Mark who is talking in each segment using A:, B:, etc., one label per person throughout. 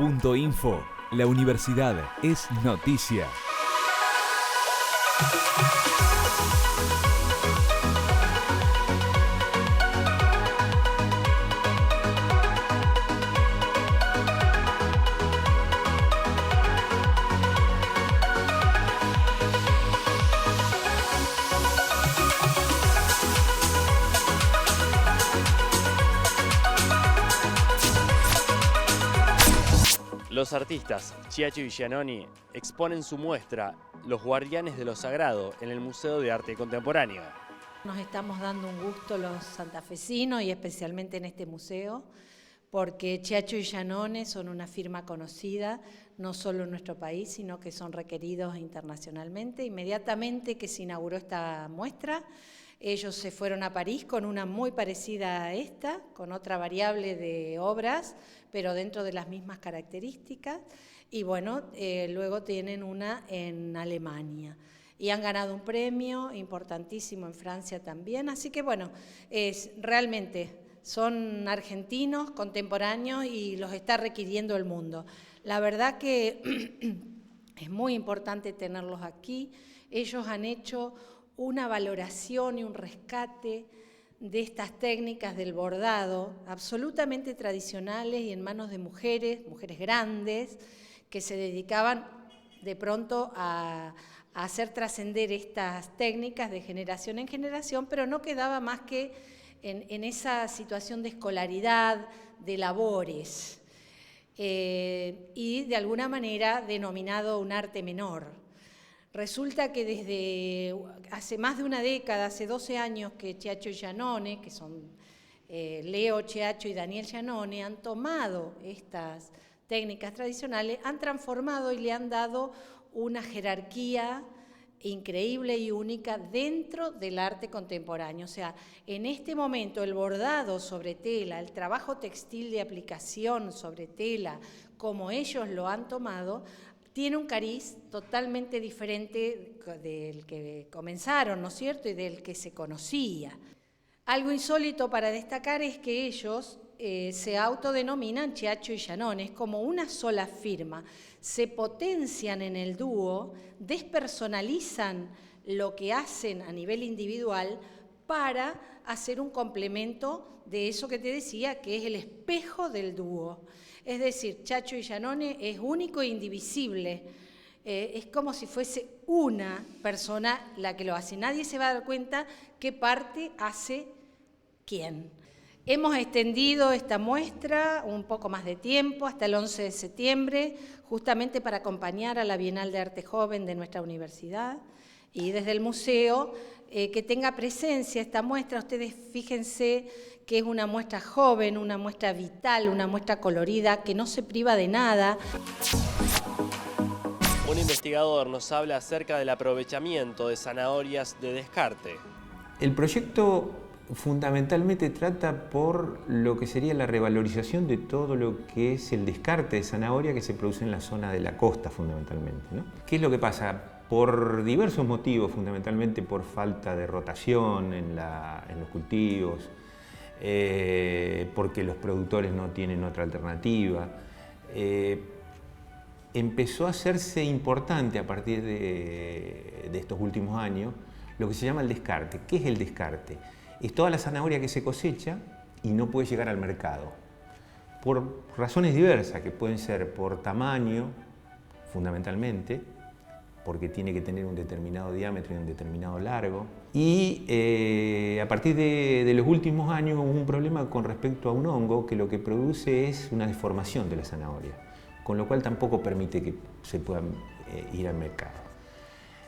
A: Arte.info. La universidad es noticia.
B: Los artistas Chiacho y Giannoni exponen su muestra Los Guardianes de lo Sagrado en el Museo de Arte Contemporáneo.
C: Nos estamos dando un gusto los santafesinos y especialmente en este museo, porque Chiacho y Giannoni son una firma conocida, no solo en nuestro país, sino que son requeridos internacionalmente. Inmediatamente que se inauguró esta muestra, ellos se fueron a París con una muy parecida a esta, con otra variable de obras, pero dentro de las mismas características. Y bueno, luego tienen una en Alemania. Y han ganado un premio importantísimo en Francia también. Así que bueno, realmente son argentinos, contemporáneos y los está requiriendo el mundo. La verdad que es muy importante tenerlos aquí. Ellos han hecho una valoración y un rescate de estas técnicas del bordado, absolutamente tradicionales y en manos de mujeres grandes, que se dedicaban de pronto a hacer trascender estas técnicas de generación en generación, pero no quedaba más que en esa situación de escolaridad, de labores, y de alguna manera denominado un arte menor. Resulta que desde hace más de una década, hace 12 años que Chiacho y Giannoni, que son Leo Chiacho y Daniel Giannoni, han tomado estas técnicas tradicionales, han transformado y le han dado una jerarquía increíble y única dentro del arte contemporáneo. O sea, en este momento el bordado sobre tela, el trabajo textil de aplicación sobre tela, como ellos lo han tomado, tiene un cariz totalmente diferente del que comenzaron, ¿no es cierto?, y del que se conocía. Algo insólito para destacar es que ellos se autodenominan Chiacho y Giannoni, es como una sola firma. Se potencian en el dúo, despersonalizan lo que hacen a nivel individual para hacer un complemento de eso que te decía, que es el espejo del dúo. Es decir, Chiacho y Giannoni es único e indivisible. Es como si fuese una persona la que lo hace. Nadie se va a dar cuenta qué parte hace quién. Hemos extendido esta muestra un poco más de tiempo, hasta el 11 de septiembre, justamente para acompañar a la Bienal de Arte Joven de nuestra universidad. Y desde el museo, que tenga presencia esta muestra. Ustedes fíjense que es una muestra joven, una muestra vital, una muestra colorida, que no se priva de nada.
B: Un investigador nos habla acerca del aprovechamiento de zanahorias de descarte.
D: El proyecto fundamentalmente trata por lo que sería la revalorización de todo lo que es el descarte de zanahoria que se produce en la zona de la costa fundamentalmente, ¿no? ¿Qué es lo que pasa? Por diversos motivos, fundamentalmente por falta de rotación en los cultivos, porque los productores no tienen otra alternativa, empezó a hacerse importante a partir de estos últimos años lo que se llama el descarte. ¿Qué es el descarte? Es toda la zanahoria que se cosecha y no puede llegar al mercado, por razones diversas, que pueden ser por tamaño, fundamentalmente, porque tiene que tener un determinado diámetro y un determinado largo. Y a partir de los últimos años hubo un problema con respecto a un hongo que lo que produce es una deformación de la zanahoria, con lo cual tampoco permite que se pueda ir al mercado.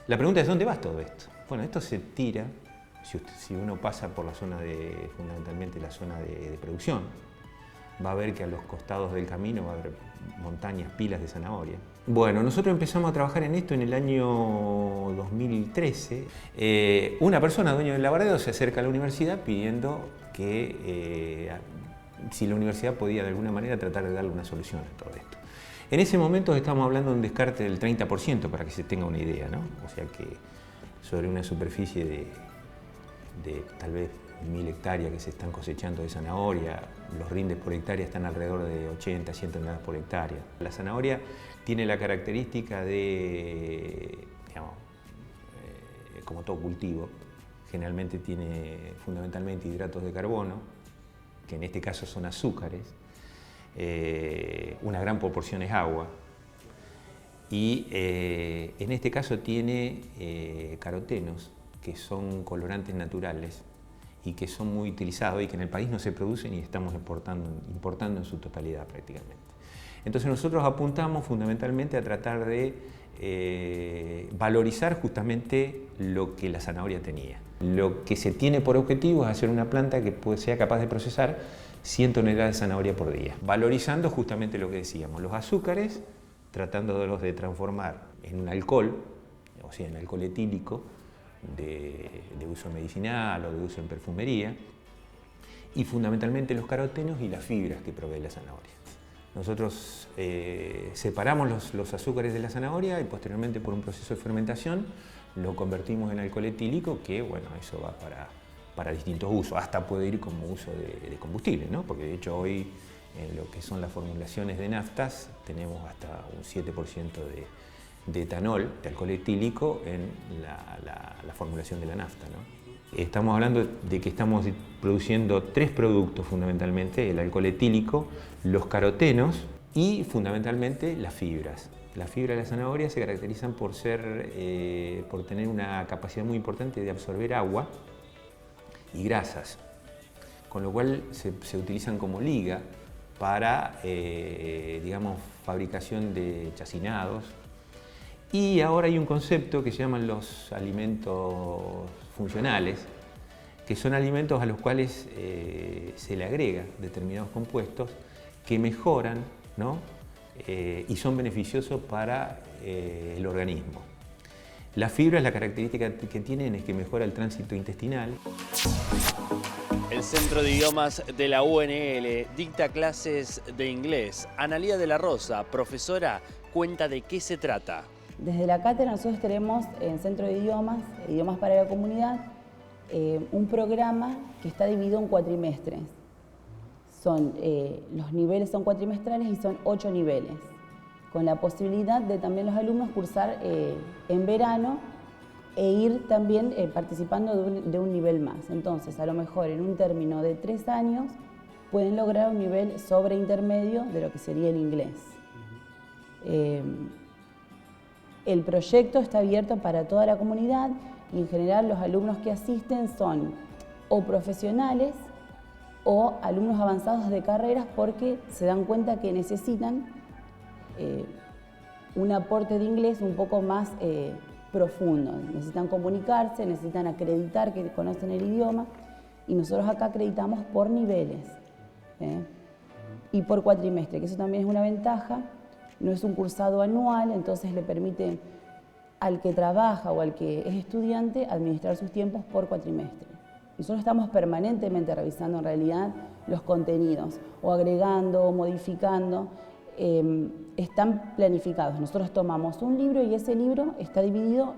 D: La pregunta es, ¿dónde va todo esto? Bueno, esto se tira, si uno pasa por la zona fundamentalmente la zona de producción, va a ver que a los costados del camino va a haber montañas, pilas de zanahoria. Bueno, nosotros empezamos a trabajar en esto en el año 2013. Una persona, dueño del laboratorio, se acerca a la universidad pidiendo que si la universidad podía de alguna manera tratar de darle una solución a todo esto. En ese momento estamos hablando de un descarte del 30%, para que se tenga una idea, ¿no? O sea que sobre una superficie de de tal vez 1000 hectáreas que se están cosechando de zanahoria. Los rindes por hectárea están alrededor de 80, 100 toneladas por hectárea. La zanahoria tiene la característica de, digamos, como todo cultivo, generalmente tiene fundamentalmente hidratos de carbono, que en este caso son azúcares, una gran proporción es agua, y en este caso tiene carotenos, que son colorantes naturales y que son muy utilizados y que en el país no se producen y estamos importando en su totalidad prácticamente. Entonces nosotros apuntamos fundamentalmente a tratar de valorizar justamente lo que la zanahoria tenía. Lo que se tiene por objetivo es hacer una planta que sea capaz de procesar 100 toneladas de zanahoria por día, valorizando justamente lo que decíamos, los azúcares, tratándolos de transformar en un alcohol, o sea, en alcohol etílico, de uso medicinal o de uso en perfumería, y fundamentalmente los carotenos y las fibras que provee la zanahoria. Nosotros separamos los azúcares de la zanahoria y posteriormente por un proceso de fermentación lo convertimos en alcohol etílico, que bueno, eso va para distintos usos, hasta puede ir como uso de combustible, ¿no? Porque de hecho hoy en lo que son las formulaciones de naftas tenemos hasta un 7% de etanol, de alcohol etílico, en la formulación de la nafta, ¿no? Estamos hablando de que estamos produciendo 3 productos fundamentalmente: el alcohol etílico, los carotenos y fundamentalmente las fibras. Las fibras de la zanahoria se caracterizan por tener una capacidad muy importante de absorber agua y grasas, con lo cual se utilizan como liga para, digamos, fabricación de chacinados. Y ahora hay un concepto que se llaman los alimentos funcionales, que son alimentos a los cuales se le agrega determinados compuestos que mejoran, ¿no? Y son beneficiosos para el organismo. Las fibras, la característica que tienen es que mejora el tránsito intestinal.
B: El Centro de Idiomas de la UNL dicta clases de inglés. Analía de la Rosa, profesora, cuenta de qué se trata.
E: Desde la cátedra nosotros tenemos en Centro de Idiomas, Idiomas para la Comunidad, un programa que está dividido en cuatrimestres. Los niveles son cuatrimestrales y son 8 niveles, con la posibilidad de también los alumnos cursar en verano e ir también participando de un nivel más. Entonces, a lo mejor en un término de 3 años pueden lograr un nivel sobreintermedio de lo que sería el inglés. El proyecto está abierto para toda la comunidad y en general los alumnos que asisten son o profesionales o alumnos avanzados de carreras porque se dan cuenta que necesitan un aporte de inglés un poco más profundo. Necesitan comunicarse, necesitan acreditar que conocen el idioma y nosotros acá acreditamos por niveles y por cuatrimestre, que eso también es una ventaja. No es un cursado anual, entonces le permite al que trabaja o al que es estudiante administrar sus tiempos por cuatrimestre. Nosotros estamos permanentemente revisando en realidad los contenidos, o agregando, o modificando. Están planificados. Nosotros tomamos un libro y ese libro está dividido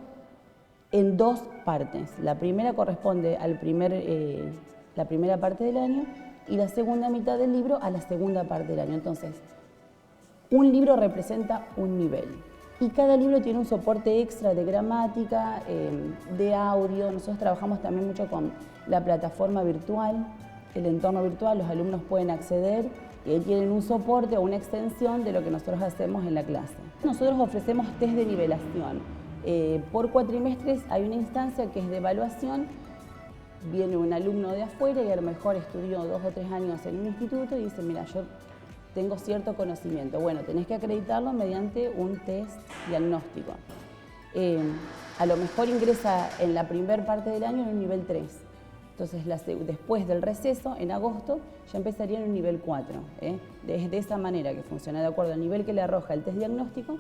E: en 2 partes. La primera corresponde a la primera parte del año y la segunda mitad del libro a la segunda parte del año. Entonces, un libro representa un nivel y cada libro tiene un soporte extra de gramática, de audio. Nosotros trabajamos también mucho con la plataforma virtual, el entorno virtual. Los alumnos pueden acceder y ahí tienen un soporte o una extensión de lo que nosotros hacemos en la clase. Nosotros ofrecemos test de nivelación. Por cuatrimestres hay una instancia que es de evaluación. Viene un alumno de afuera y a lo mejor estudió 2 o 3 años en un instituto y dice, mira, yo tengo cierto conocimiento. Bueno, tenés que acreditarlo mediante un test diagnóstico. A lo mejor ingresa en la primera parte del año en un nivel 3. Entonces, después del receso, en agosto, ya empezaría en un nivel 4. De esa manera que funciona, de acuerdo al nivel que le arroja el test diagnóstico,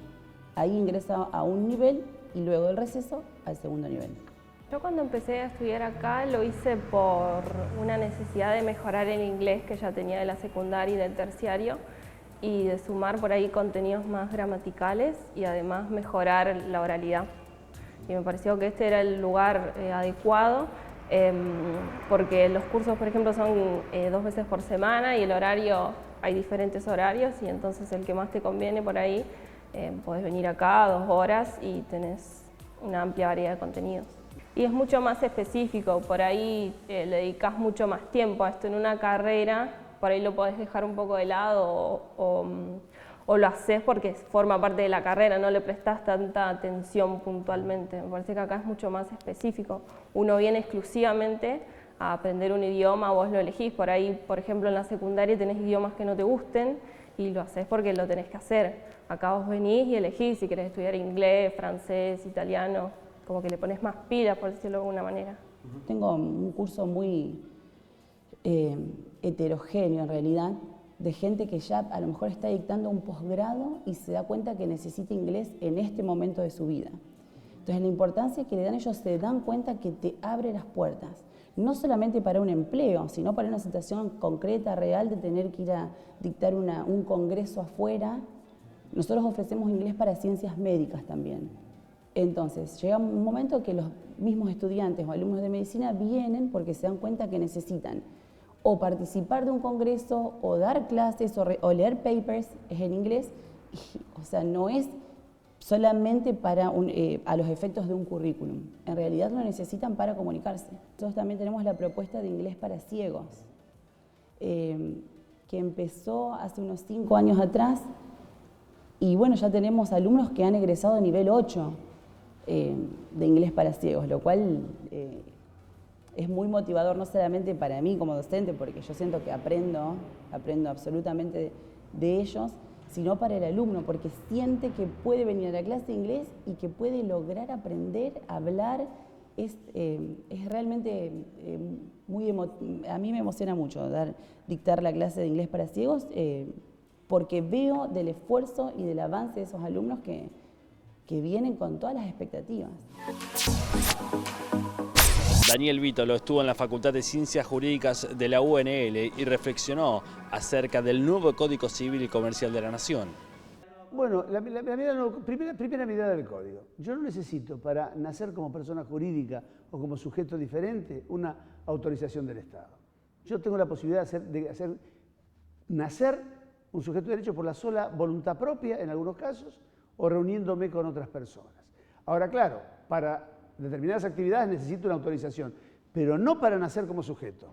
E: ahí ingresa a un nivel y luego del receso al segundo nivel.
F: Yo cuando empecé a estudiar acá lo hice por una necesidad de mejorar el inglés que ya tenía de la secundaria y del terciario y de sumar por ahí contenidos más gramaticales y además mejorar la oralidad. Y me pareció que este era el lugar adecuado porque los cursos, por ejemplo, son 2 veces por semana y el horario, hay diferentes horarios y entonces el que más te conviene por ahí, podés venir acá 2 horas y tenés una amplia variedad de contenidos. Y es mucho más específico, por ahí le dedicás mucho más tiempo a esto en una carrera, por ahí lo podés dejar un poco de lado o lo haces porque forma parte de la carrera, no le prestás tanta atención puntualmente. Me parece que acá es mucho más específico. Uno viene exclusivamente a aprender un idioma, vos lo elegís. Por ahí, por ejemplo, en la secundaria tenés idiomas que no te gusten y lo haces porque lo tenés que hacer. Acá vos venís y elegís si querés estudiar inglés, francés, italiano, como que le pones más pilas, por decirlo de alguna manera.
E: Tengo un curso muy heterogéneo en realidad, de gente que ya a lo mejor está dictando un posgrado y se da cuenta que necesita inglés en este momento de su vida. Entonces la importancia que le dan ellos, se dan cuenta que te abre las puertas, no solamente para un empleo, sino para una situación concreta, real, de tener que ir a dictar un congreso afuera. Nosotros ofrecemos inglés para ciencias médicas también. Entonces llega un momento que los mismos estudiantes o alumnos de medicina vienen porque se dan cuenta que necesitan o participar de un congreso, o dar clases, o leer papers, es en inglés, o sea, no es solamente para a los efectos de un currículum, en realidad lo necesitan para comunicarse. Nosotros también tenemos la propuesta de inglés para ciegos, que empezó hace unos 5 años atrás, y bueno, ya tenemos alumnos que han egresado a nivel 8 de inglés para ciegos, lo cual es muy motivador no solamente para mí como docente, porque yo siento que aprendo absolutamente de ellos, sino para el alumno, porque siente que puede venir a la clase de inglés y que puede lograr aprender a hablar. Es realmente a mí me emociona mucho dictar la clase de inglés para ciegos, porque veo del esfuerzo y del avance de esos alumnos que vienen con todas las expectativas.
B: Daniel Vítolo estuvo en la Facultad de Ciencias Jurídicas de la UNL y reflexionó acerca del nuevo Código Civil y Comercial de la Nación.
G: Bueno, primera mirada del código. Yo no necesito, para nacer como persona jurídica o como sujeto diferente, una autorización del Estado. Yo tengo la posibilidad de hacer nacer un sujeto de derecho por la sola voluntad propia, en algunos casos, o reuniéndome con otras personas. Ahora, claro, para determinadas actividades necesito una autorización, pero no para nacer como sujeto,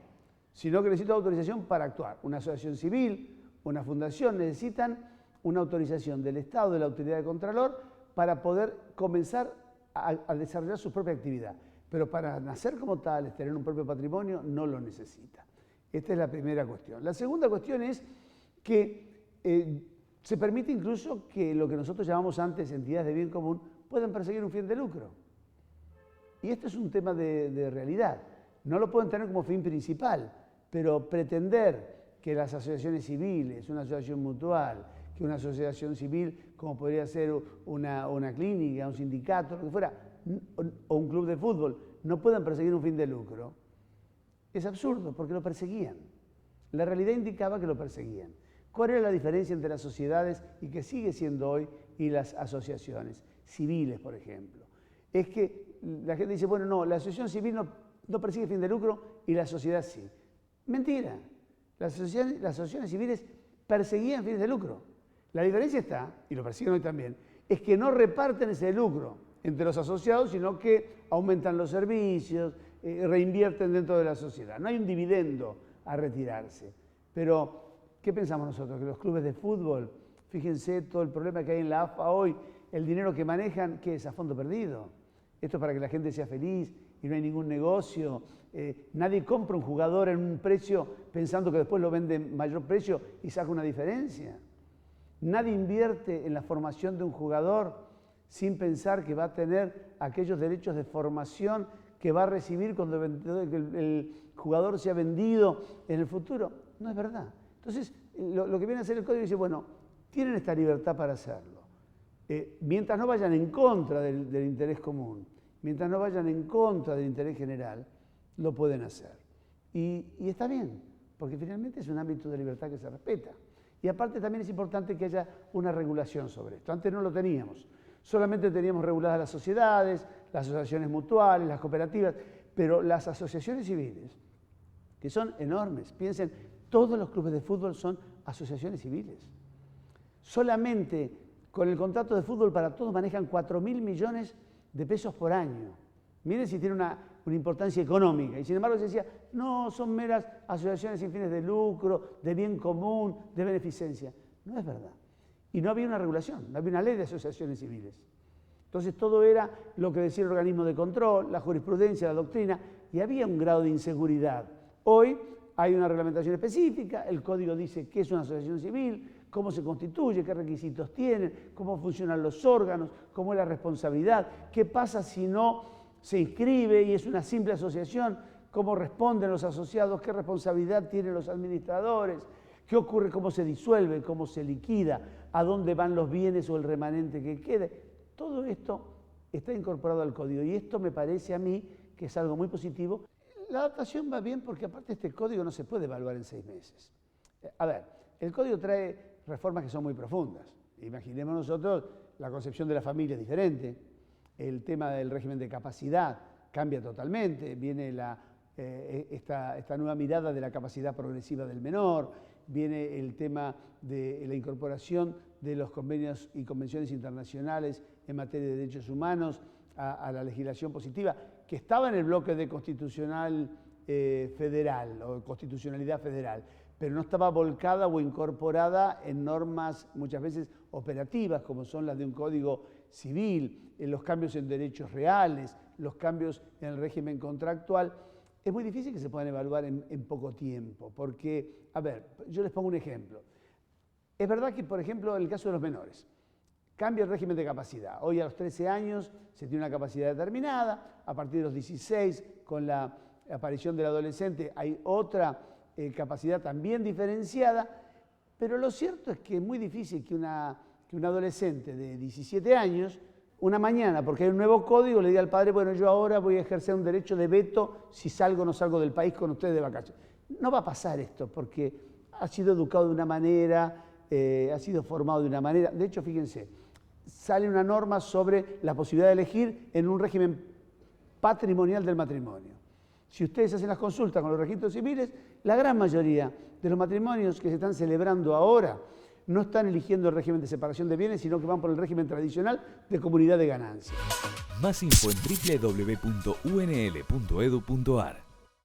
G: sino que necesito autorización para actuar. Una asociación civil, una fundación necesitan una autorización del Estado, de la autoridad de Contralor, para poder comenzar a desarrollar su propia actividad. Pero para nacer como tales, tener un propio patrimonio, no lo necesita. Esta es la primera cuestión. La segunda cuestión es que se permite incluso que lo que nosotros llamamos antes entidades de bien común puedan perseguir un fin de lucro. Y esto es un tema de realidad. No lo pueden tener como fin principal, pero pretender que las asociaciones civiles, una asociación mutual, que una asociación civil, como podría ser una clínica, un sindicato, lo que fuera, o un club de fútbol, no puedan perseguir un fin de lucro, es absurdo, porque lo perseguían. La realidad indicaba que lo perseguían. ¿Cuál era la diferencia entre las sociedades, y que sigue siendo hoy, y las asociaciones civiles, por ejemplo? Es que la gente dice, bueno, no, la asociación civil no persigue fin de lucro y la sociedad sí. Mentira. Las asociaciones civiles perseguían fines de lucro. La diferencia está, y lo persiguen hoy también, es que no reparten ese lucro entre los asociados, sino que aumentan los servicios, reinvierten dentro de la sociedad. No hay un dividendo a retirarse. Pero, ¿qué pensamos nosotros? Que los clubes de fútbol, fíjense todo el problema que hay en la AFA hoy, el dinero que manejan, ¿qué es? A fondo perdido. Esto es para que la gente sea feliz y no hay ningún negocio. Nadie compra un jugador en un precio pensando que después lo vende en mayor precio y saca una diferencia. Nadie invierte en la formación de un jugador sin pensar que va a tener aquellos derechos de formación que va a recibir cuando el jugador sea vendido en el futuro. No es verdad. Entonces, lo que viene a hacer el código dice, bueno, tienen esta libertad para hacerlo. Mientras no vayan en contra del interés común, mientras no vayan en contra del interés general, lo pueden hacer. Y está bien, porque finalmente es un ámbito de libertad que se respeta. Y aparte también es importante que haya una regulación sobre esto. Antes no lo teníamos. Solamente teníamos reguladas las sociedades, las asociaciones mutuales, las cooperativas, Pero las asociaciones civiles, que son enormes, piensen, todos los clubes de fútbol son asociaciones civiles. Solamente con el contrato de fútbol para todos manejan 4.000 millones de pesos por año. Miren si tiene una importancia económica. Y sin embargo se decía, no, son meras asociaciones sin fines de lucro, de bien común, de beneficencia. No es verdad. Y no había una regulación, no había una ley de asociaciones civiles. Entonces todo era lo que decía el organismo de control, la jurisprudencia, la doctrina, y había un grado de inseguridad. Hoy hay una reglamentación específica, el código dice qué es una asociación civil, cómo se constituye, qué requisitos tienen, cómo funcionan los órganos, cómo es la responsabilidad, qué pasa si no se inscribe y es una simple asociación, cómo responden los asociados, qué responsabilidad tienen los administradores, qué ocurre, cómo se disuelve, cómo se liquida, a dónde van los bienes o el remanente que quede. Todo esto está incorporado al código y esto me parece a mí que es algo muy positivo. La adaptación va bien porque aparte este código no se puede evaluar en 6 meses. A ver, el código trae reformas que son muy profundas. Imaginemos nosotros, la concepción de la familia es diferente, el tema del régimen de capacidad cambia totalmente, viene esta nueva mirada de la capacidad progresiva del menor, viene el tema de la incorporación de los convenios y convenciones internacionales en materia de derechos humanos a la legislación positiva, que estaba en el bloque de constitucional federal o constitucionalidad federal, pero no estaba volcada o incorporada en normas muchas veces operativas, como son las de un código civil, los cambios en derechos reales, los cambios en el régimen contractual. Es muy difícil que se puedan evaluar en poco tiempo, porque, a ver, yo les pongo un ejemplo. Es verdad que, por ejemplo, en el caso de los menores, cambia el régimen de capacidad. Hoy a los 13 años se tiene una capacidad determinada, a partir de los 16, con la aparición del adolescente, hay otra capacidad también diferenciada, pero lo cierto es que es muy difícil que un adolescente de 17 años, una mañana, porque hay un nuevo código, le diga al padre, bueno, yo ahora voy a ejercer un derecho de veto si salgo o no salgo del país con ustedes de vacaciones. No va a pasar esto, porque ha sido educado de una manera, ha sido formado de una manera. De hecho, fíjense, sale una norma sobre la posibilidad de elegir en un régimen patrimonial del matrimonio. Si ustedes hacen las consultas con los registros civiles, la gran mayoría de los matrimonios que se están celebrando ahora no están eligiendo el régimen de separación de bienes, sino que van por el régimen tradicional de comunidad de ganancias.
A: Más info en www.unl.edu.ar.